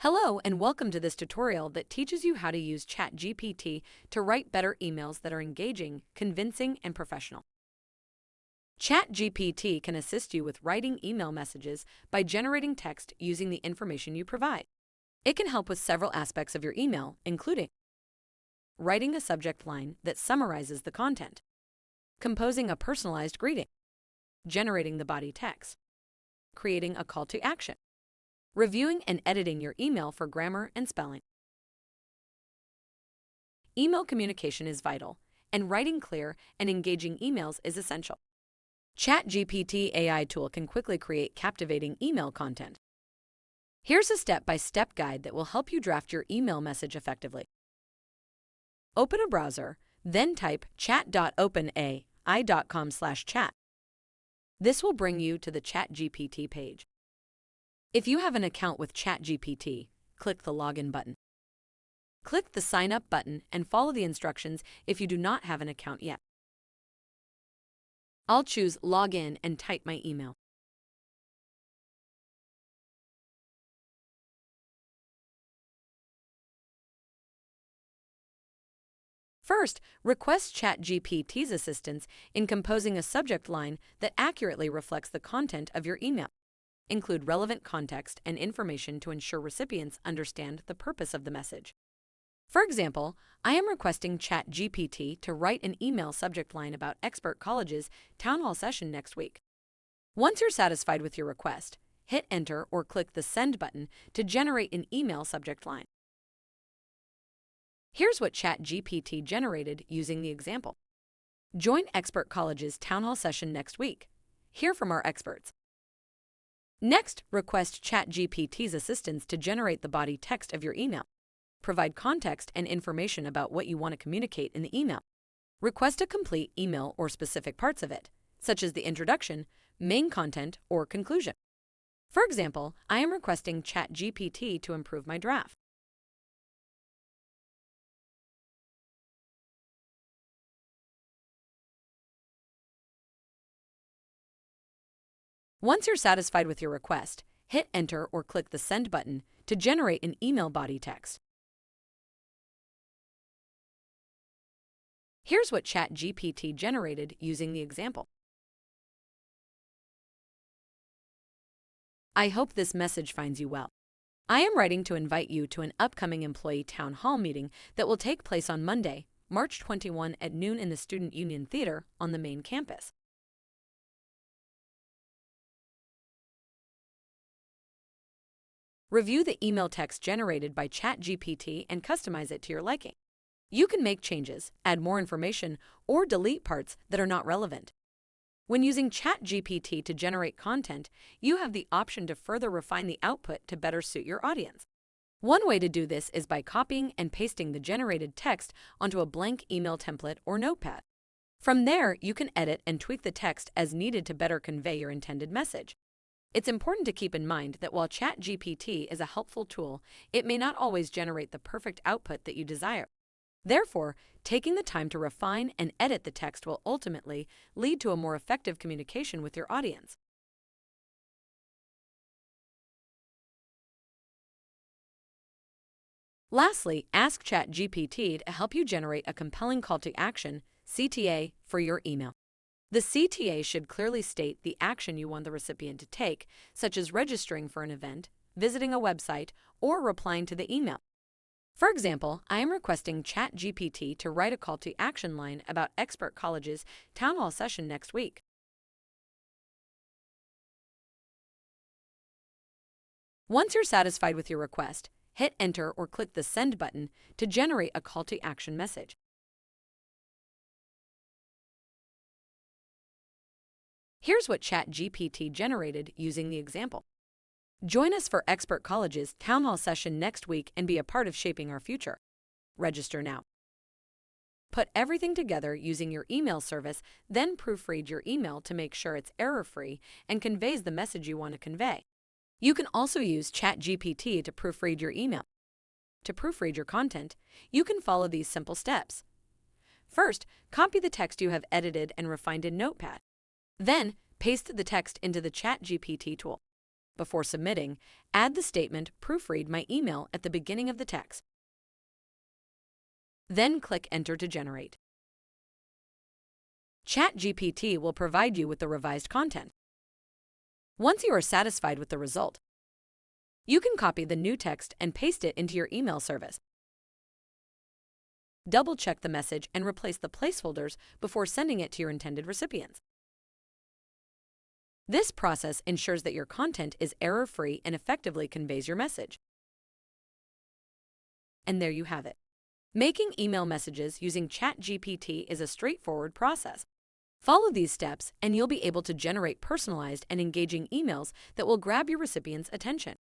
Hello and welcome to this tutorial that teaches you how to use ChatGPT to write better emails that are engaging, convincing, and professional. ChatGPT can assist you with writing email messages by generating text using the information you provide. It can help with several aspects of your email, including writing a subject line that summarizes the content, composing a personalized greeting, generating the body text, creating a call to action, reviewing and editing your email for grammar and spelling. Email communication is vital, and writing clear and engaging emails is essential. ChatGPT AI tool can quickly create captivating email content. Here's a step-by-step guide that will help you draft your email message effectively. Open a browser, then type chat.openai.com/chat. This will bring you to the ChatGPT page. If you have an account with ChatGPT, click the Login button. Click the Sign Up button and follow the instructions if you do not have an account yet. I'll choose Login and type my email. First, request ChatGPT's assistance in composing a subject line that accurately reflects the content of your email. Include relevant context and information to ensure recipients understand the purpose of the message. For example, I am requesting ChatGPT to write an email subject line about Expert College's town hall session next week. Once you're satisfied with your request, hit Enter or click the Send button to generate an email subject line. Here's what ChatGPT generated using the example. Join Expert College's town hall session next week. Hear from our experts. Next, request ChatGPT's assistance to generate the body text of your email. Provide context and information about what you want to communicate in the email. Request a complete email or specific parts of it, such as the introduction, main content, or conclusion. For example, I am requesting ChatGPT to improve my draft. Once you're satisfied with your request, hit Enter or click the Send button to generate an email body text. Here's what ChatGPT generated using the example. I hope this message finds you well. I am writing to invite you to an upcoming employee town hall meeting that will take place on Monday, March 21 at noon in the Student Union Theater on the main campus. Review the email text generated by ChatGPT and customize it to your liking. You can make changes, add more information, or delete parts that are not relevant. When using ChatGPT to generate content, you have the option to further refine the output to better suit your audience. One way to do this is by copying and pasting the generated text onto a blank email template or notepad. From there, you can edit and tweak the text as needed to better convey your intended message. It's important to keep in mind that while ChatGPT is a helpful tool, it may not always generate the perfect output that you desire. Therefore, taking the time to refine and edit the text will ultimately lead to a more effective communication with your audience. Lastly, ask ChatGPT to help you generate a compelling call to action, CTA, for your email. The CTA should clearly state the action you want the recipient to take, such as registering for an event, visiting a website, or replying to the email. For example, I am requesting ChatGPT to write a call to action line about Expert College's town hall session next week. Once you're satisfied with your request, hit Enter or click the Send button to generate a call to action message. Here's what ChatGPT generated using the example. Join us for Expert College's town hall session next week and be a part of shaping our future. Register now. Put everything together using your email service, then proofread your email to make sure it's error-free and conveys the message you want to convey. You can also use ChatGPT to proofread your email. To proofread your content, you can follow these simple steps. First, copy the text you have edited and refined in Notepad. Then, paste the text into the ChatGPT tool. before submitting, add the statement "Proofread my email" at the beginning of the text. Then click Enter to generate. ChatGPT will provide you with the revised content. Once you are satisfied with the result, you can copy the new text and paste it into your email service. Double-check the message and replace the placeholders before sending it to your intended recipients. This process ensures that your content is error-free and effectively conveys your message. And there you have it. Making email messages using ChatGPT is a straightforward process. Follow these steps and you'll be able to generate personalized and engaging emails that will grab your recipient's attention.